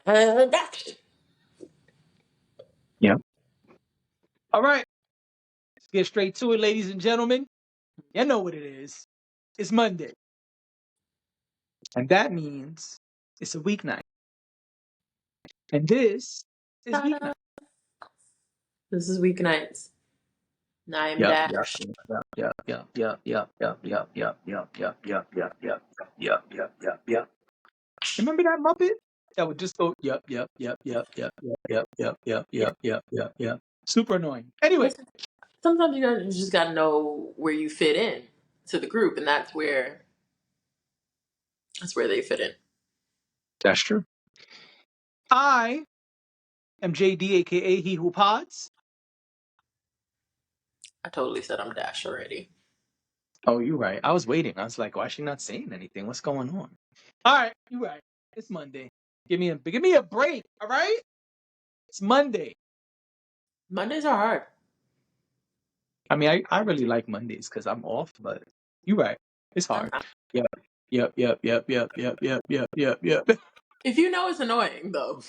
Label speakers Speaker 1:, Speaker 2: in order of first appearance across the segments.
Speaker 1: That.
Speaker 2: Yeah. All right. Let's get straight to it, ladies and gentlemen. You know what it is. It's Monday. And that means it's a weeknight. And this is Weeknight.
Speaker 1: This is Weeknights. And I am
Speaker 2: Yep,
Speaker 1: Dash.
Speaker 2: yep. Remember that Muppet? That would just go, yep. Super annoying. Anyway,
Speaker 1: Sometimes you just gotta know where you fit in to the group, and that's where they fit in.
Speaker 2: that's true. I am JD, aka He Who Pods.
Speaker 1: I totally said I'm Dash already.
Speaker 2: Oh, you're right. I was waiting. I was like, why is she not saying anything? What's going on? All right, you're right. It's Monday. Give me a break, all right? It's Monday.
Speaker 1: Mondays are hard.
Speaker 2: I mean, I really like Mondays because I'm off, but you're right. It's hard. Yep.
Speaker 1: If you know it's annoying, though.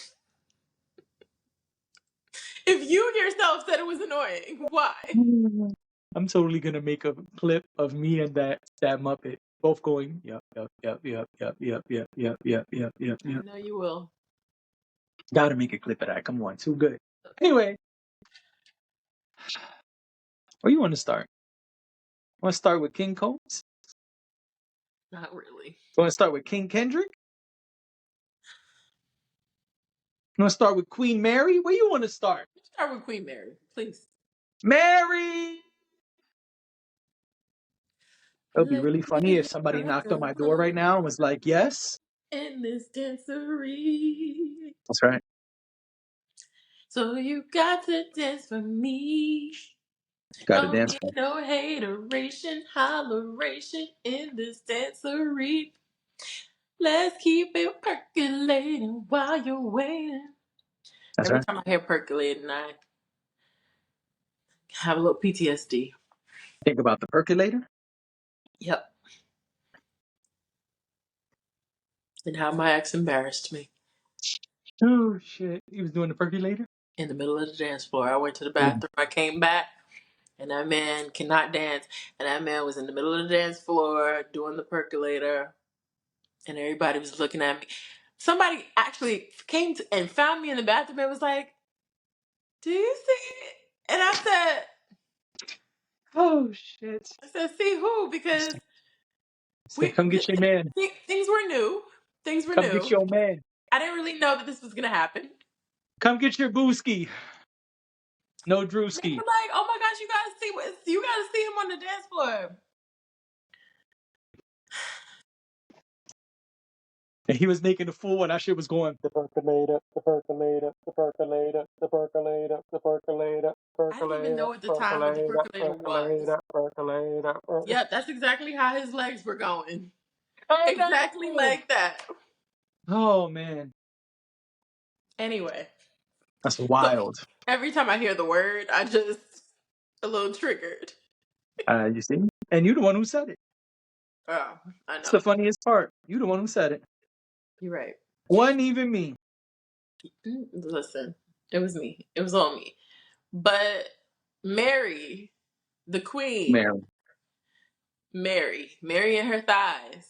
Speaker 1: If you yourself said it was annoying, why?
Speaker 2: I'm totally gonna make a clip of me and that Muppet both going, yep.
Speaker 1: I know you will.
Speaker 2: Gotta make a clip of that. Come on, too good. Anyway, where you want to start? Want to start with King Combs?
Speaker 1: Not really.
Speaker 2: You want to start with King Kendrick? You want to start with Queen Mary? Where you want to start?
Speaker 1: Start with Queen Mary, please.
Speaker 2: Mary! It would be really funny if somebody knocked on my door right now and was like, yes?
Speaker 1: In this dancery.
Speaker 2: That's right.
Speaker 1: So you got to dance for me.
Speaker 2: Got to
Speaker 1: Don't
Speaker 2: dance
Speaker 1: need
Speaker 2: for
Speaker 1: no hateration, holleration in this dancery. Let's keep it percolating while you're waiting.
Speaker 2: That's
Speaker 1: Every
Speaker 2: right.
Speaker 1: time I hear percolating, I have a little PTSD.
Speaker 2: Think about the percolator.
Speaker 1: Yep. And how my ex embarrassed me.
Speaker 2: Oh, shit. He was doing the percolator?
Speaker 1: In the middle of the dance floor. I went to the bathroom. I came back. And that man cannot dance. And that man was in the middle of the dance floor doing the percolator. And everybody was looking at me. Somebody actually came and found me in the bathroom and was like, do you see it? And I
Speaker 2: Oh, shit.
Speaker 1: said, see who? Because
Speaker 2: Come get your man.
Speaker 1: things were new. Things were
Speaker 2: Come get
Speaker 1: new.
Speaker 2: your man.
Speaker 1: I didn't really know that this was going to happen.
Speaker 2: Come get your booski. No
Speaker 1: They
Speaker 2: drewski.
Speaker 1: were like, oh my gosh, you gotta see him on the dance floor.
Speaker 2: And he was making a fool, and that shit was going, the percolator.
Speaker 1: I didn't even know at the time what the percolator was. Yep, that's exactly how his legs were going. Exactly like that.
Speaker 2: Oh, man.
Speaker 1: Anyway.
Speaker 2: That's wild.
Speaker 1: So, every time I hear the word, I just a little triggered.
Speaker 2: You see? And you the one who said it.
Speaker 1: Oh, I know.
Speaker 2: It's the funniest part. You the one who said it.
Speaker 1: You're right.
Speaker 2: Wasn't even me.
Speaker 1: Listen, it was me. It was all me. But Mary, the queen, Mary and her thighs.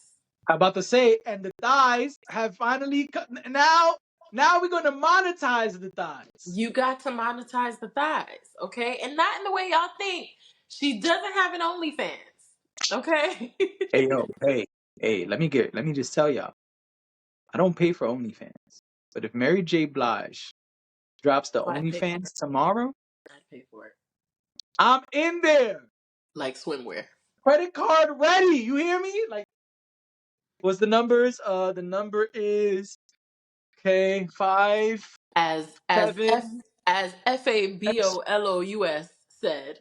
Speaker 2: I'm about to say, and the thighs have finally cut. Now we're going to monetize the thighs.
Speaker 1: You got to monetize the thighs, okay? And not in the way y'all think. She doesn't have an OnlyFans, okay?
Speaker 2: Hey, yo, hey, let me just tell y'all. I don't pay for OnlyFans. But if Mary J. Blige drops the OnlyFans tomorrow,
Speaker 1: I'd pay for it.
Speaker 2: I'm in there.
Speaker 1: Like swimwear.
Speaker 2: Credit card ready. You hear me? Like, what's the numbers? The number is 5
Speaker 1: as
Speaker 2: 7
Speaker 1: FABOLOUS said,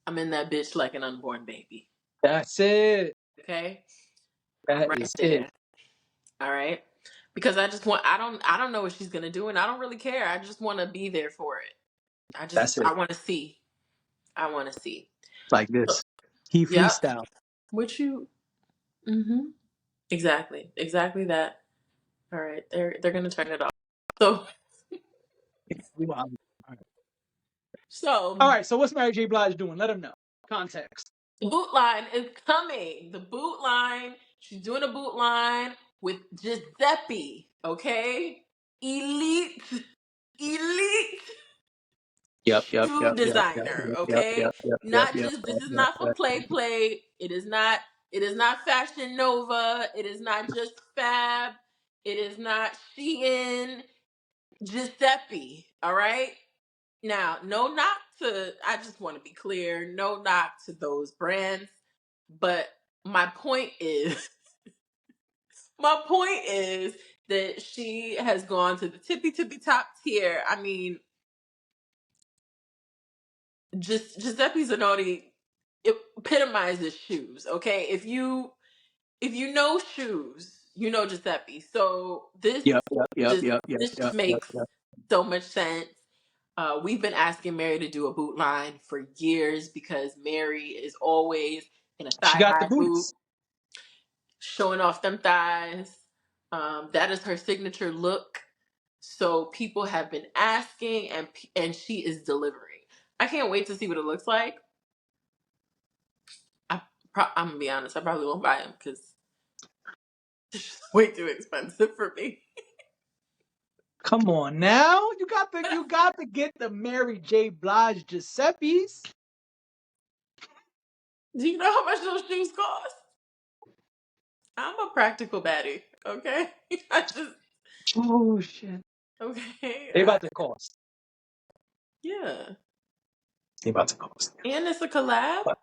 Speaker 1: I'm in that bitch like an unborn baby.
Speaker 2: That's it.
Speaker 1: Okay?
Speaker 2: That
Speaker 1: right
Speaker 2: is
Speaker 1: there.
Speaker 2: it.
Speaker 1: All right? Because I don't know what she's gonna do, and I don't really care. I just want to be there for it. I want to see. I want to see.
Speaker 2: Like this. He freestyle.
Speaker 1: Which you exactly that. All right. They're gonna turn it off. So,
Speaker 2: We wild.
Speaker 1: so
Speaker 2: All right. So what's Mary J. Blige doing? Let him know. Context.
Speaker 1: the boot line is coming. The boot line. She's doing a boot line with Giuseppe. Okay, elite, elite
Speaker 2: Yep. Yep.
Speaker 1: shoe
Speaker 2: Yep. Yep. Yep.
Speaker 1: designer.
Speaker 2: Yep.
Speaker 1: Okay,
Speaker 2: Yep. Yep. Yep.
Speaker 1: not
Speaker 2: Yep.
Speaker 1: just, this
Speaker 2: Yep.
Speaker 1: is
Speaker 2: Yep.
Speaker 1: not for
Speaker 2: Yep.
Speaker 1: play. It is not. It is not Fashion Nova. It is not just Fab. It is not Shein. Giuseppe. All right. Now, no knock to. I just want to be clear. No knock to those brands, but my point is, my point is that she has gone to the tippy top tier. I mean, just Giuseppe Zanotti, it epitomizes shoes. Okay, if you know shoes, you know Giuseppe. So
Speaker 2: Yep. Yep. Yep.
Speaker 1: just
Speaker 2: Yep. Yep.
Speaker 1: this just
Speaker 2: Yep. Yep.
Speaker 1: makes
Speaker 2: Yep.
Speaker 1: so much sense. We've been asking Mary to do a boot line for years because Mary is always in a
Speaker 2: She
Speaker 1: thigh
Speaker 2: got the
Speaker 1: high boot,
Speaker 2: boots.
Speaker 1: showing off them thighs. That is her signature look. So people have been asking, and she is delivering. I can't wait to see what it looks like. I'm gonna be honest. I probably won't buy them because it's just way too expensive for me.
Speaker 2: Come on now. You got to get the Mary J. Blige Giuseppe's.
Speaker 1: Do you know how much those shoes cost? I'm a practical baddie. Okay, I just
Speaker 2: Oh shit.
Speaker 1: okay.
Speaker 2: They about to cost.
Speaker 1: Yeah,
Speaker 2: They about to cost.
Speaker 1: and it's a collab.
Speaker 2: But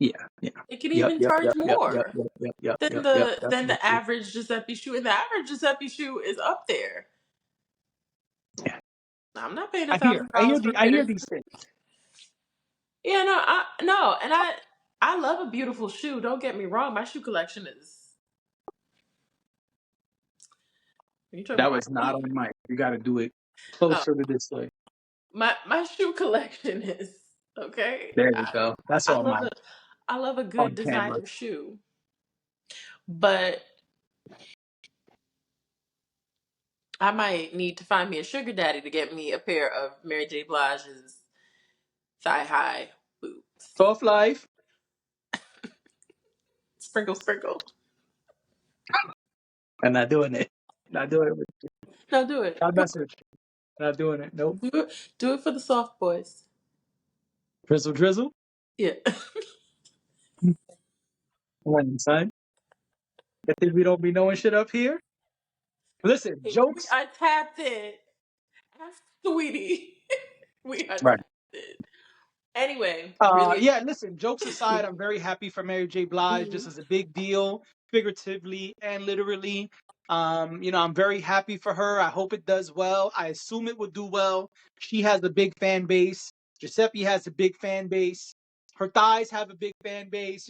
Speaker 2: yeah. Yeah.
Speaker 1: It can
Speaker 2: Yep.
Speaker 1: even
Speaker 2: Yep.
Speaker 1: charge
Speaker 2: Yep. Yep. Yep.
Speaker 1: more
Speaker 2: Yep. Yep. Yep.
Speaker 1: than
Speaker 2: Yep. Yep.
Speaker 1: the
Speaker 2: Yep.
Speaker 1: than
Speaker 2: Yep.
Speaker 1: the average Giuseppe shoe, and the average Giuseppe shoe is up there.
Speaker 2: Yeah.
Speaker 1: I'm not paying
Speaker 2: I hear.
Speaker 1: $1,000 for a
Speaker 2: I hear
Speaker 1: pair.
Speaker 2: these things.
Speaker 1: Yeah, no, no, and I love a beautiful shoe. Don't get me wrong. My shoe collection is. You talking
Speaker 2: That
Speaker 1: about
Speaker 2: was not
Speaker 1: me?
Speaker 2: on mic. You got to do it
Speaker 1: Oh,
Speaker 2: closer to this way.
Speaker 1: my shoe collection is okay.
Speaker 2: There you go. That's
Speaker 1: I
Speaker 2: on
Speaker 1: love
Speaker 2: mic,
Speaker 1: I love a good
Speaker 2: on camera.
Speaker 1: designer shoe, but I might need to find me a sugar daddy to get me a pair of Mary J. Blige's thigh high boots.
Speaker 2: Soft life.
Speaker 1: Sprinkle, sprinkle.
Speaker 2: I'm not doing it. Not doing it.
Speaker 1: No, do it.
Speaker 2: Not messing with you. Not doing it. Nope.
Speaker 1: Do it for the soft boys.
Speaker 2: Drizzle, drizzle.
Speaker 1: Yeah.
Speaker 2: One son. You think we don't be knowing shit up here? Listen,
Speaker 1: We
Speaker 2: jokes.
Speaker 1: are tapped in. Ask Sweetie. We are
Speaker 2: Right.
Speaker 1: tapped in. Anyway, really.
Speaker 2: Yeah, listen, jokes aside, I'm very happy for Mary J. Blige. This
Speaker 1: Mhm.
Speaker 2: is a big deal, figuratively and literally. I'm very happy for her. I hope it does well. I assume it will do well. She has a big fan base. Giuseppe has a big fan base. Her thighs have a big fan base.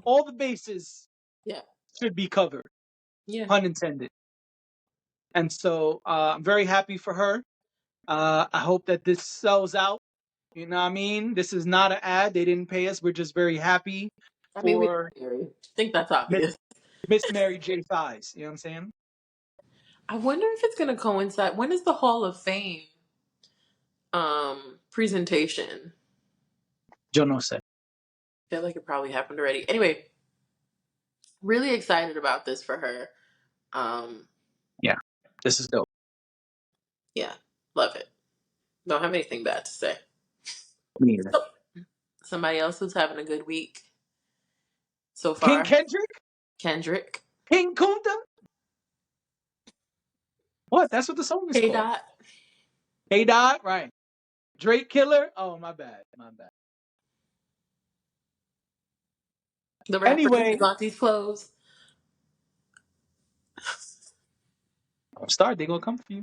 Speaker 2: All the bases
Speaker 1: Yeah.
Speaker 2: should be covered,
Speaker 1: Yeah.
Speaker 2: pun intended. And so I'm very happy for her. I hope that this sells out. You know what I mean? This is not an ad. They didn't pay us. We're just very happy
Speaker 1: I mean, we
Speaker 2: for
Speaker 1: I think that's
Speaker 2: Miss
Speaker 1: obvious.
Speaker 2: Miss Mary J. Thighs. You know what I'm saying?
Speaker 1: I wonder if it's going to coincide. When is the Hall of Fame presentation?
Speaker 2: Yo no sé.
Speaker 1: I feel like it probably happened already. Anyway, really excited about this for her. Um,
Speaker 2: Yeah, this is dope.
Speaker 1: yeah, love it. Don't have anything bad to say.
Speaker 2: Me neither.
Speaker 1: So, somebody else who's having a good week so
Speaker 2: King
Speaker 1: far,
Speaker 2: Kendrick?
Speaker 1: Kendrick.
Speaker 2: King Kunta? What? That's what the song is
Speaker 1: Hey
Speaker 2: called.
Speaker 1: Dot,
Speaker 2: Hey Dot, right. Drake Killer? Oh, my bad. My bad.
Speaker 1: the rapper in
Speaker 2: Anyway,
Speaker 1: his auntie's clothes.
Speaker 2: I'm starting. They're going to come for you.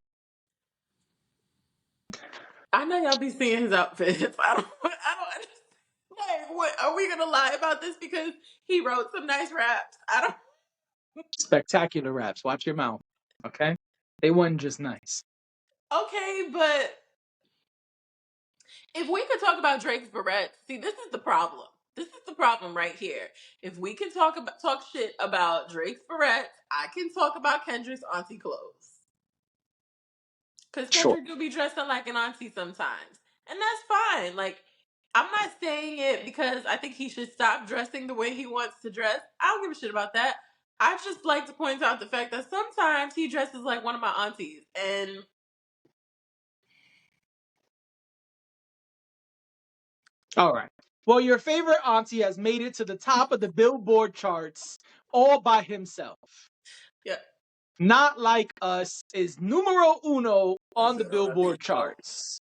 Speaker 1: I know y'all be seeing his outfits. I don't understand. Like, what are we gonna lie about this because he wrote some nice raps? I don't.
Speaker 2: Spectacular raps. Watch your mouth. Okay? They wasn't just nice.
Speaker 1: Okay, but if we could talk about Drake's barrettes, see, this is the problem. This is the problem right here. If we can talk shit about Drake's barrettes, I can talk about Kendrick's auntie clothes. Because
Speaker 2: Sure.
Speaker 1: Kendrick will be dressed up like an auntie sometimes. And that's fine. Like, I'm not saying it because I think he should stop dressing the way he wants to dress. I don't give a shit about that. I just like to point out the fact that sometimes he dresses like one of my aunties. And
Speaker 2: All right. Well, your favorite auntie has made it to the top of the Billboard charts all by himself.
Speaker 1: yeah.
Speaker 2: Not like us is numero uno on the Billboard
Speaker 1: Oh,
Speaker 2: charts.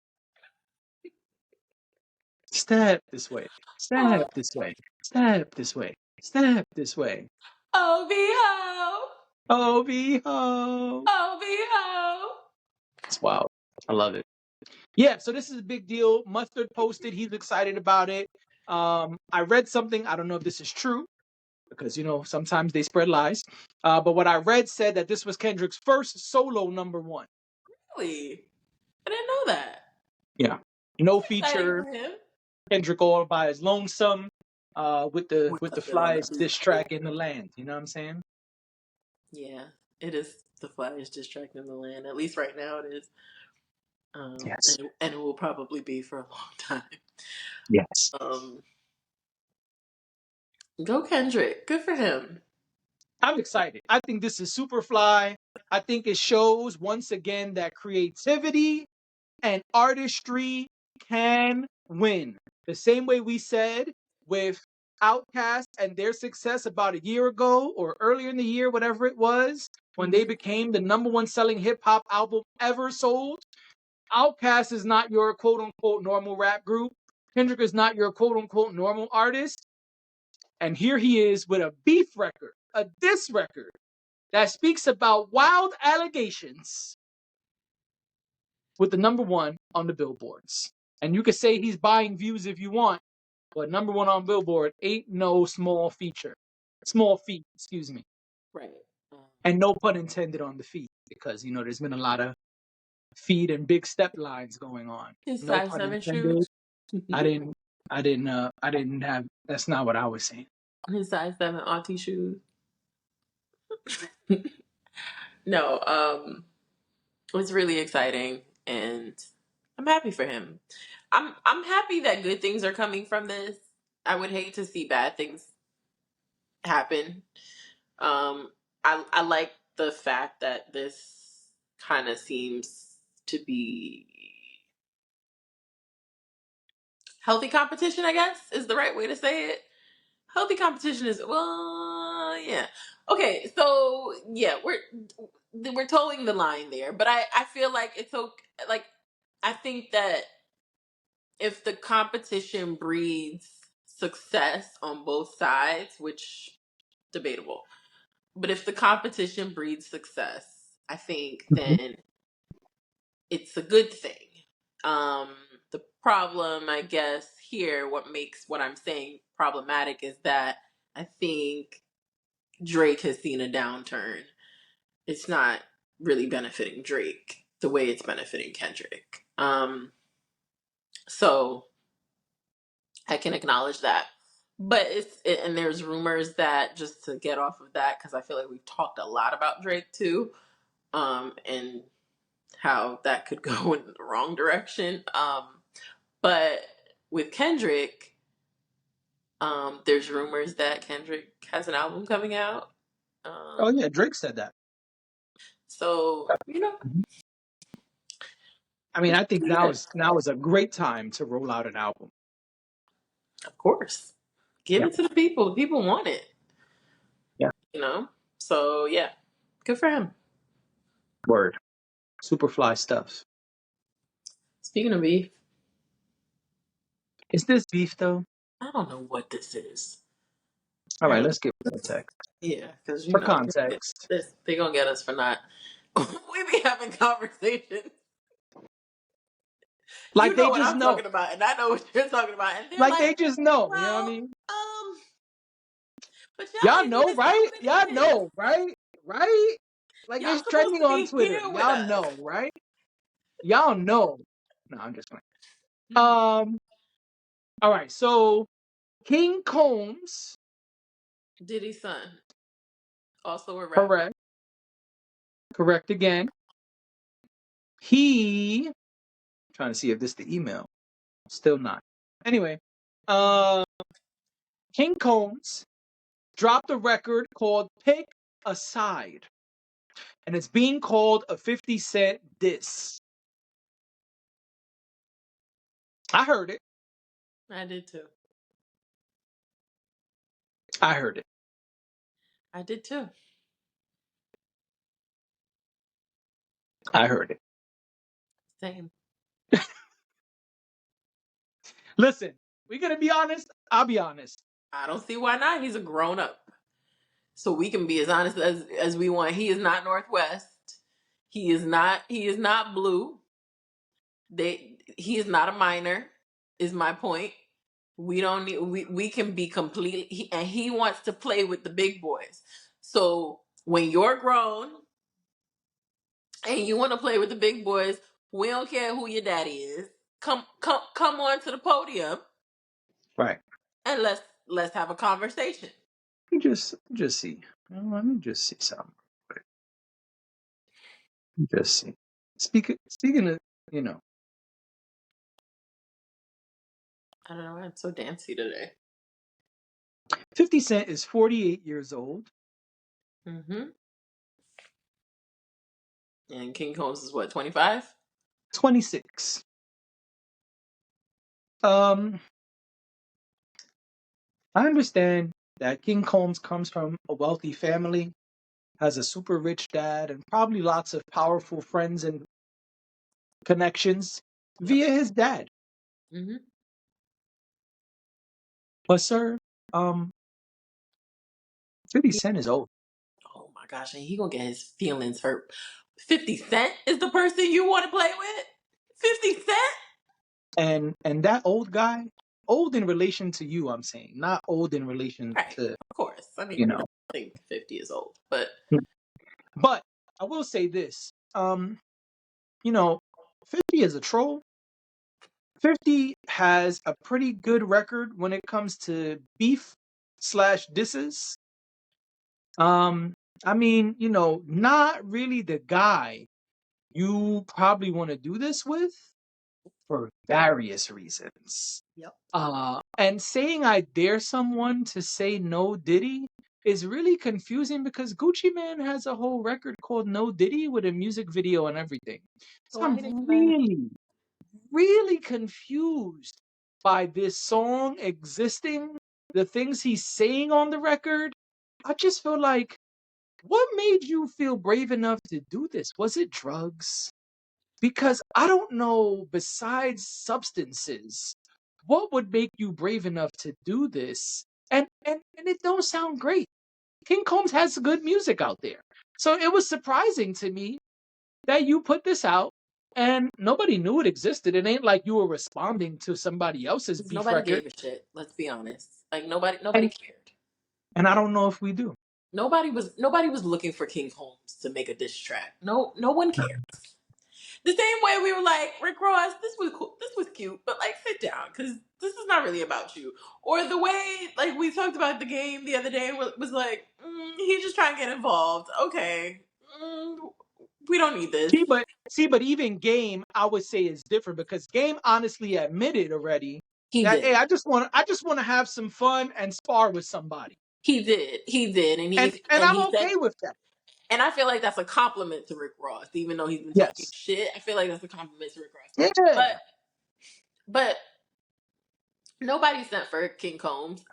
Speaker 2: Step this way. Step this way. Step this way. Step this way.
Speaker 1: OVO!
Speaker 2: OVO.
Speaker 1: OVO!
Speaker 2: It's wild. I love it. Yeah, so this is a big deal. Mustard posted. He's excited about it. I read something. I don't know if this is true because, sometimes they spread lies. But what I read said that this was Kendrick's first solo #1.
Speaker 1: Really? I didn't know that.
Speaker 2: Yeah. No
Speaker 1: That's exciting
Speaker 2: feature.
Speaker 1: for him.
Speaker 2: Kendrick all by his lonesome with the
Speaker 1: With
Speaker 2: with the
Speaker 1: nothing on the
Speaker 2: flyest
Speaker 1: beat.
Speaker 2: diss track in the land. You know what I'm saying?
Speaker 1: Yeah, it is the flyest distract in the land. At least right now it is.
Speaker 2: Yes.
Speaker 1: And it will probably be for a long time.
Speaker 2: Yes.
Speaker 1: Um, Go Kendrick. Good for him.
Speaker 2: I'm excited. I think this is super fly. I think it shows once again that creativity and artistry can win. The same way we said with Outkast and their success about a year ago or earlier in the year, whatever it was, when they became the #1 selling hip hop album ever sold. Outkast is not your quote unquote normal rap group. Kendrick is not your quote unquote normal artist. And here he is with a beef record, a diss record that speaks about wild allegations with the #1 on the billboards. And you could say he's buying views if you want, but #1 on Billboard ain't no small feature. Small feat, excuse me.
Speaker 1: Right.
Speaker 2: And no pun intended on the feet, because there's been a lot of feet and big step lines going on.
Speaker 1: His
Speaker 2: No
Speaker 1: size
Speaker 2: pun
Speaker 1: 7
Speaker 2: intended.
Speaker 1: shoes.
Speaker 2: I didn't have, that's not what I was saying.
Speaker 1: His size 7 auntie shoes. No, it's really exciting and I'm happy for him. I'm happy that good things are coming from this. I would hate to see bad things happen. I like the fact that this kind of seems to be healthy competition, I guess is the right way to say it. Healthy competition is, well, yeah. Okay, so yeah, we're towing the line there, but I feel like it's okay. Like, I think that if the competition breeds success on both sides, which debatable, but if the competition breeds success, I think
Speaker 2: Mhm.
Speaker 1: then it's a good thing. Um, the problem, I guess, here, what makes what I'm saying problematic is that I think Drake has seen a downturn. It's not really benefiting Drake the way it's benefiting Kendrick. So I can acknowledge that. But and there's rumors that, just to get off of that, because I feel like we've talked a lot about Drake too, and how that could go in the wrong direction. But with Kendrick, there's rumors that Kendrick has an album coming out.
Speaker 2: Oh
Speaker 1: Um,
Speaker 2: yeah, Drake said that.
Speaker 1: so
Speaker 2: Mhm. I mean, I think now
Speaker 1: yeah,
Speaker 2: is a great time to roll out an album.
Speaker 1: of course, give
Speaker 2: Yeah,
Speaker 1: it to the people. The people want it.
Speaker 2: yeah.
Speaker 1: You know. So yeah, good for him.
Speaker 2: Word. Superfly stuff.
Speaker 1: Speaking of beef,
Speaker 2: Is this beef though?
Speaker 1: I don't know what this is.
Speaker 2: All
Speaker 1: I
Speaker 2: right,
Speaker 1: really,
Speaker 2: let's give context.
Speaker 1: yeah, because
Speaker 2: For context,
Speaker 1: they gonna get us for not. We be having conversations. You
Speaker 2: like
Speaker 1: know
Speaker 2: they
Speaker 1: what
Speaker 2: just
Speaker 1: I'm
Speaker 2: know,
Speaker 1: talking about, and I know what you're talking about, and they're
Speaker 2: like
Speaker 1: like,
Speaker 2: they just know. You know what I
Speaker 1: "Well,
Speaker 2: mean?
Speaker 1: but y'all
Speaker 2: Y'all
Speaker 1: didn't
Speaker 2: know,
Speaker 1: even say
Speaker 2: right?
Speaker 1: what
Speaker 2: Y'all
Speaker 1: it is.
Speaker 2: know, right? Right? Like
Speaker 1: Y'all
Speaker 2: it's
Speaker 1: supposed
Speaker 2: trending
Speaker 1: to
Speaker 2: on
Speaker 1: be
Speaker 2: Twitter.
Speaker 1: here with
Speaker 2: Y'all
Speaker 1: us."
Speaker 2: know, right? Y'all know. No, I'm just playing.
Speaker 1: Mhm.
Speaker 2: All right. So King Combs,
Speaker 1: Diddy's son, also a rapper.
Speaker 2: correct, correct again. He trying to see if this is the email. Still not. Anyway, King Combs dropped a record called Pick a Side, and it's being called a 50 Cent diss. I heard it.
Speaker 1: I did too.
Speaker 2: I heard it.
Speaker 1: I did too.
Speaker 2: I heard it.
Speaker 1: Same.
Speaker 2: Listen, we're gonna be honest. I'll be honest.
Speaker 1: I don't see why not. He's a grown up. So we can be as honest as we want. He is not Northwest. He is not blue. He is not a minor, is my point. We don't need we can be completely and he wants to play with the big boys. So when you're grown and you want to play with the big boys, we don't care who your daddy is. Come on to the podium
Speaker 2: Right.
Speaker 1: and let's have a conversation.
Speaker 2: Just see. Let me just see something. Just see. Speaking of, you know,
Speaker 1: I don't know. I'm so dancy today.
Speaker 2: 50 Cent is 48 years old.
Speaker 1: Mm-hmm. And King Combs is what, 25?
Speaker 2: 26. I understand that King Combs comes from a wealthy family, has a super rich dad, and probably lots of powerful friends and connections
Speaker 1: Yep.
Speaker 2: via his dad.
Speaker 1: Mm-hmm.
Speaker 2: But sir, 50 Cent is old.
Speaker 1: Oh my gosh, and he gonna get his feelings hurt. 50 Cent is the person you want to play with? 50 Cent?
Speaker 2: And that old guy, old in relation to you, I'm saying, not old in relation
Speaker 1: Right,
Speaker 2: to,
Speaker 1: of course. I
Speaker 2: you
Speaker 1: mean, we
Speaker 2: know.
Speaker 1: don't think 50 is old, but
Speaker 2: But I will say this. You know, 50 is a troll. 50 has a pretty good record when it comes to beef slash disses. I mean, not really the guy you probably want to do this with for various reasons.
Speaker 1: yep.
Speaker 2: And saying I dare someone to say no Diddy is really confusing because Gucci Man has a whole record called No Diddy with a music video and everything. So
Speaker 1: Go
Speaker 2: I'm
Speaker 1: ahead and explain.
Speaker 2: really confused by this song existing, the things he's saying on the record. I just feel like, what made you feel brave enough to do this? Was it drugs? Because I don't know, besides substances, what would make you brave enough to do this? And it don't sound great. King Combs has good music out there. So it was surprising to me that you put this out and nobody knew it existed. It ain't like you were responding to somebody else's
Speaker 1: Because
Speaker 2: beef
Speaker 1: nobody
Speaker 2: record.
Speaker 1: gave a shit. Let's be honest. Like nobody
Speaker 2: And
Speaker 1: cared.
Speaker 2: and I don't know if we do.
Speaker 1: Nobody was looking for King Combs to make a diss track. No one cared. The same way we were like, Rick Ross, this was cool, this was cute, but like sit down because this is not really about you. Or the way like we talked about the game the other day was like, he's just trying to get involved. Okay, we don't need this.
Speaker 2: But even Game, I would say is different because Game honestly admitted already
Speaker 1: He
Speaker 2: that, hey,
Speaker 1: did.
Speaker 2: I just want to have some fun and spar with somebody.
Speaker 1: He did, and
Speaker 2: And I'm
Speaker 1: he said,
Speaker 2: okay with that.
Speaker 1: and I feel like that's a compliment to Rick Ross, even though he's been talking
Speaker 2: Yes.
Speaker 1: shit. I feel like that's a compliment to Rick Ross.
Speaker 2: Yeah.
Speaker 1: But nobody sent for King Combs,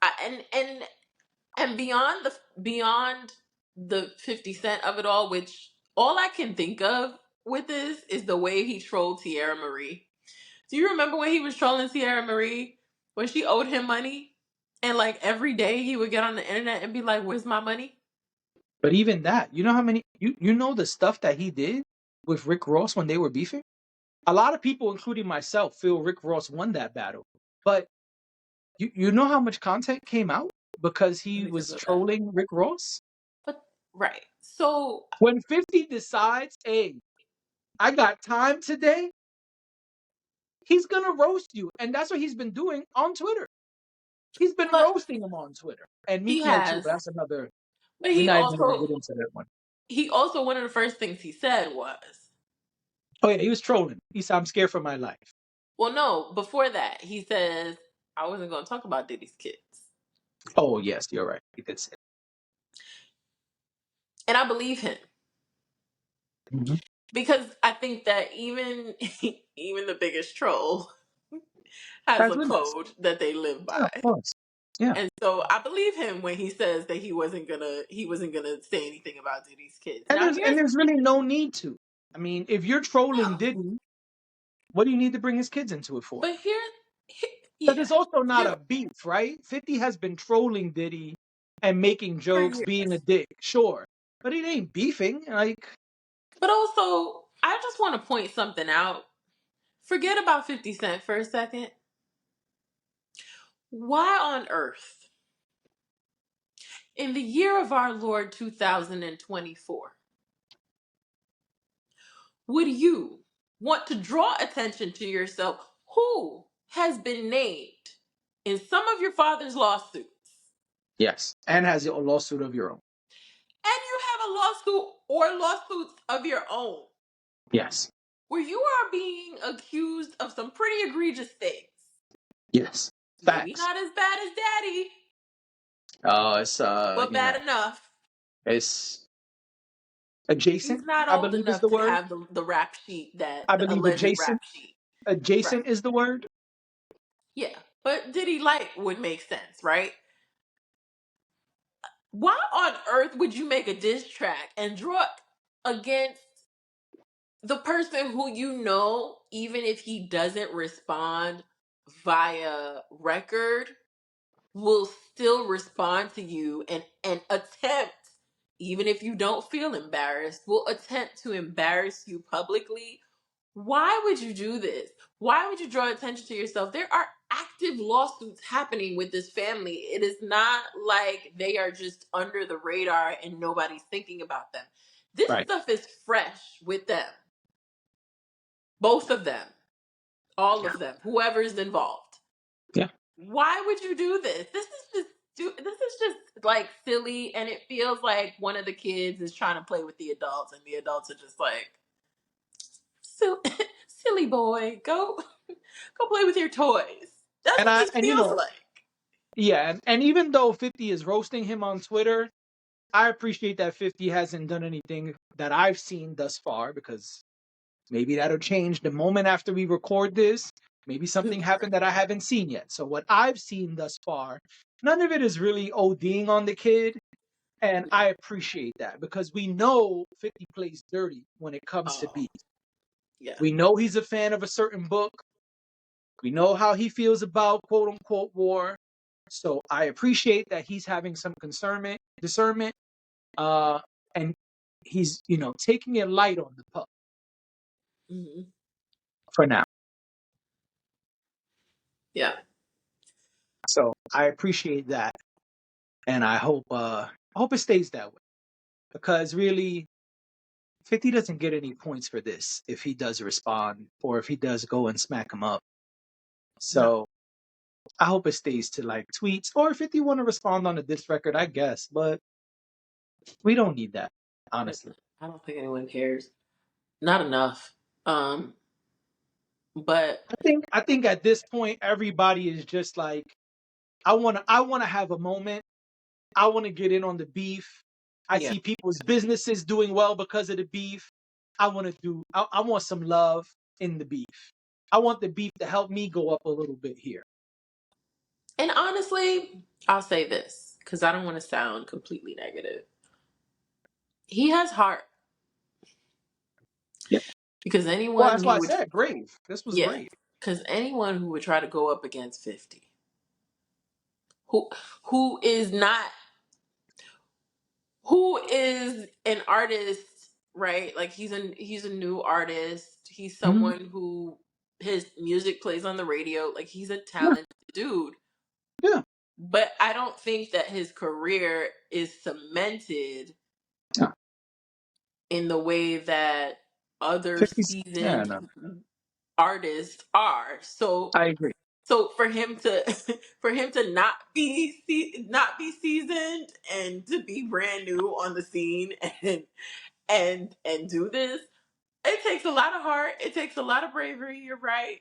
Speaker 1: and beyond the 50 Cent of it all, which all I can think of with this is the way he trolled Tierra Marie. Do you remember when he was trolling Tierra Marie when she owed him money? And like every day he would get on the internet and be like, "Where's my money?"
Speaker 2: But even that, you know how many you know the stuff that he did with Rick Ross when they were beefing? A lot of people, including myself, feel Rick Ross won that battle. But you know how much content came out because he
Speaker 1: Because
Speaker 2: was
Speaker 1: of that.
Speaker 2: trolling Rick Ross?
Speaker 1: But right. So
Speaker 2: When 50 decides, hey, I got time today, he's gonna roast you. And that's what he's been doing on Twitter. He's been
Speaker 1: but
Speaker 2: roasting him on Twitter. And
Speaker 1: he
Speaker 2: Meek Mill too,
Speaker 1: has
Speaker 2: but that's another,
Speaker 1: but
Speaker 2: we're not even gonna get into that one.
Speaker 1: he also one of the first things he said was
Speaker 2: Oh yeah, he was trolling. He said, "I'm scared for my life."
Speaker 1: Well, no, before that, he says, I wasn't going to talk about Diddy's kids.
Speaker 2: Oh yes, you're right. He did say.
Speaker 1: And I believe him.
Speaker 2: Mm-hmm.
Speaker 1: Because I think that even even the biggest troll has
Speaker 2: Has
Speaker 1: a
Speaker 2: limits.
Speaker 1: code that they live
Speaker 2: Yeah,
Speaker 1: by.
Speaker 2: of course. Yeah.
Speaker 1: And so I believe him when he says that he wasn't gonna say anything about Diddy's kids. Now
Speaker 2: And
Speaker 1: here's
Speaker 2: there's really no need to. I mean, if you're trolling
Speaker 1: no,
Speaker 2: Diddy, what do you need to bring his kids into it for?
Speaker 1: but
Speaker 2: Because
Speaker 1: yeah,
Speaker 2: it's also not
Speaker 1: you're
Speaker 2: a beef, right? 50 has been trolling Diddy and making
Speaker 1: for
Speaker 2: jokes, being a
Speaker 1: years.
Speaker 2: dick, sure. But it ain't beefing. Like,
Speaker 1: But also, I just want to point something out. Forget about 50 Cent for a second. Why on earth, in the year of our Lord 2024, would you want to draw attention to yourself who has been named in some of your father's lawsuits?
Speaker 2: yes. And has a lawsuit of your own.
Speaker 1: And you have a lawsuit or lawsuits of your own
Speaker 2: Yes.
Speaker 1: where you are being accused of some pretty egregious things.
Speaker 2: Yes.
Speaker 1: Maybe
Speaker 2: Facts.
Speaker 1: not as bad as daddy,
Speaker 2: It's
Speaker 1: but bad enough.
Speaker 2: it's
Speaker 1: He's
Speaker 2: adjacent,
Speaker 1: not
Speaker 2: I
Speaker 1: old
Speaker 2: believe is
Speaker 1: enough
Speaker 2: the
Speaker 1: to
Speaker 2: word.
Speaker 1: have the rap sheet that
Speaker 2: I
Speaker 1: the
Speaker 2: believe
Speaker 1: alleged
Speaker 2: adjacent.
Speaker 1: rap sheet. Right.
Speaker 2: Adjacent is the word.
Speaker 1: Yeah. But Diddy Light would make sense, right? Why on earth would you make a diss track and draw against the person who you know, even if he doesn't respond via record, will still respond to you and attempt, even if you don't feel embarrassed, will attempt to embarrass you publicly? Why would you do this? Why would you draw attention to yourself? There are active lawsuits happening with this family. It is not like they are just under the radar and nobody's thinking about them. This
Speaker 2: Right.
Speaker 1: stuff is fresh with them. Both of them. All
Speaker 2: Yeah.
Speaker 1: of them. Whoever's involved.
Speaker 2: Yeah.
Speaker 1: Why would you do this? This is just like silly, and it feels like one of the kids is trying to play with the adults and the adults are just like, "Sil- silly boy, go play with your toys." That's
Speaker 2: And
Speaker 1: what
Speaker 2: I
Speaker 1: this
Speaker 2: and
Speaker 1: feels like.
Speaker 2: yeah, and even though 50 is roasting him on Twitter, I appreciate that 50 hasn't done anything that I've seen thus far, because maybe that'll change the moment after we record this. Maybe something happened that I haven't seen yet. So what I've seen thus far, none of it is really ODing on the kid. And
Speaker 1: Yeah.
Speaker 2: I appreciate that, because we know 50 plays dirty when it comes to
Speaker 1: Oh,
Speaker 2: beef.
Speaker 1: yeah.
Speaker 2: We know he's a fan of a certain book. We know how he feels about quote unquote war. So I appreciate that he's having some discernment, uh, and he's taking it light on the pup
Speaker 1: Hmm.
Speaker 2: for now.
Speaker 1: Yeah.
Speaker 2: So I appreciate that, and I hope it stays that way, because really 50 doesn't get any points for this if he does respond, or if he does go and smack him up.
Speaker 1: No.
Speaker 2: So I hope it stays to like tweets, or if 50 want to respond on a diss record, I guess, but we don't need that, honestly.
Speaker 1: I don't think anyone cares. Not enough. Um, but
Speaker 2: I think at this point everybody is just like, I want to have a moment. I want to get in on the beef. I
Speaker 1: yeah.
Speaker 2: see people's businesses doing well because of the beef. I want some love in the beef. I want the beef to help me go up a little bit here.
Speaker 1: And honestly, I'll say this because I don't want to sound completely negative. He has heart
Speaker 2: Yeah.
Speaker 1: because
Speaker 2: Well,
Speaker 1: anyone
Speaker 2: that's why
Speaker 1: who
Speaker 2: I
Speaker 1: would,
Speaker 2: said brave. This was
Speaker 1: yeah,
Speaker 2: brave.
Speaker 1: because anyone who would try to go up against 50, who who is not, who is an artist, right? Like he's a new artist. He's
Speaker 2: Mhm.
Speaker 1: someone who his music plays on the radio. Like he's a
Speaker 2: Yeah.
Speaker 1: talented dude.
Speaker 2: Yeah.
Speaker 1: But I don't think that his career is cemented
Speaker 2: Yeah.
Speaker 1: in the way that other
Speaker 2: 50. Yeah.
Speaker 1: seasoned
Speaker 2: No.
Speaker 1: artists are.
Speaker 2: I agree.
Speaker 1: So for him to for him to not be seasoned and to be brand new on the scene and do this, It takes a lot of heart. It takes a lot of bravery. You're right.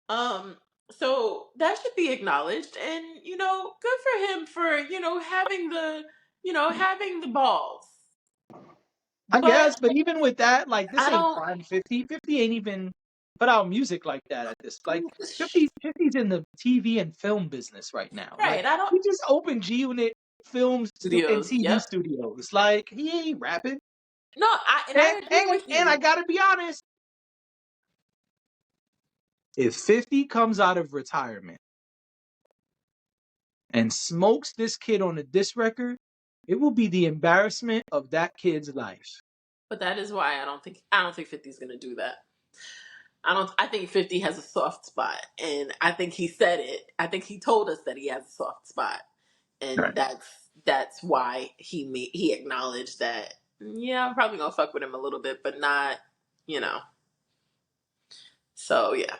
Speaker 1: Um, so that should be acknowledged, and good for him for having the balls.
Speaker 2: I
Speaker 1: But
Speaker 2: guess, but even with that, like this
Speaker 1: I
Speaker 2: ain't
Speaker 1: don't.
Speaker 2: prime 50. 50 ain't even put out music like that at this. Like 50's in the TV and film business right now. Like
Speaker 1: Right. I don't.
Speaker 2: he just opened G Unit and
Speaker 1: Studios.
Speaker 2: TV
Speaker 1: Yep.
Speaker 2: studios. Like he ain't rapping.
Speaker 1: No, I
Speaker 2: And
Speaker 1: agree
Speaker 2: and
Speaker 1: with
Speaker 2: and I
Speaker 1: you.
Speaker 2: gotta be honest, if 50 comes out of retirement and smokes this kid on a diss record, it will be the embarrassment of that kid's life.
Speaker 1: But that is why I don't think 50's gonna do that. I think 50 has a soft spot, and I think he said it. I think he told us that he has a soft spot, and
Speaker 2: Right.
Speaker 1: that's why he acknowledged that. Yeah, I'm probably gonna fuck with him a little bit, but not, you know. So yeah,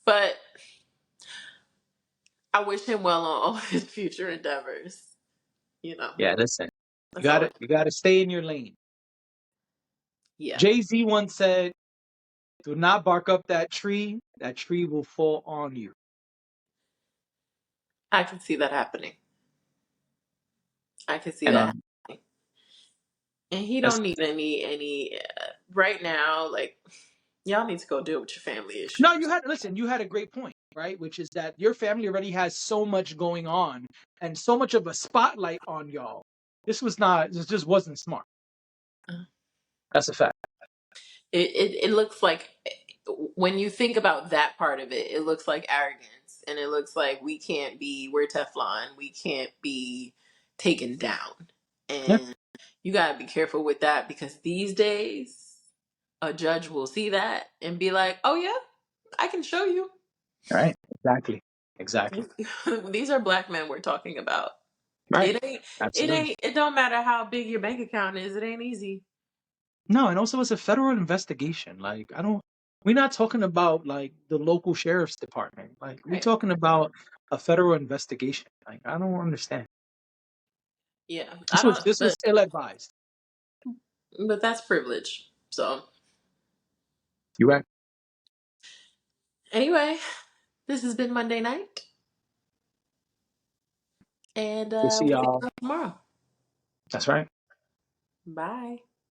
Speaker 1: but I wish him well on all his future endeavors. You know,
Speaker 2: Yeah, listen. You
Speaker 1: that's all.
Speaker 2: gotta you gotta stay in your lane.
Speaker 1: Yeah,
Speaker 2: Jay-Z once said, do not bark up that tree. That tree will fall on you.
Speaker 1: I can see that happening. I can see that
Speaker 2: And
Speaker 1: happening. And he
Speaker 2: that's
Speaker 1: don't need any right now. Like, y'all need to go deal with your family
Speaker 2: no,
Speaker 1: issues.
Speaker 2: you had a great point, right? Which is that your family already has so much going on and so much of a spotlight on y'all. This just wasn't smart. That's a fact.
Speaker 1: It looks like, when you think about that part of it, it looks like arrogance, and it looks like we're Teflon, we can't be taken down,
Speaker 2: Yeah.
Speaker 1: and you got to be careful with that, because these days a judge will see that and be like, oh yeah, I can show you.
Speaker 2: Right. Exactly. Exactly.
Speaker 1: These are black men we're talking about.
Speaker 2: Right.
Speaker 1: It ain't
Speaker 2: Absolutely.
Speaker 1: it don't matter how big your bank account is, it ain't easy.
Speaker 2: No, and also it's a federal investigation. Like we're not talking about like the local sheriff's department. Like we're
Speaker 1: Right.
Speaker 2: talking about a federal investigation. Like I don't understand.
Speaker 1: Yeah, I
Speaker 2: This was
Speaker 1: don't,
Speaker 2: this was ill advised.
Speaker 1: but that's privilege. So
Speaker 2: You right.
Speaker 1: anyway, this has been Monday night, and
Speaker 2: We'll see
Speaker 1: we'll see
Speaker 2: y'all.
Speaker 1: you tomorrow.
Speaker 2: That's right.
Speaker 1: Bye.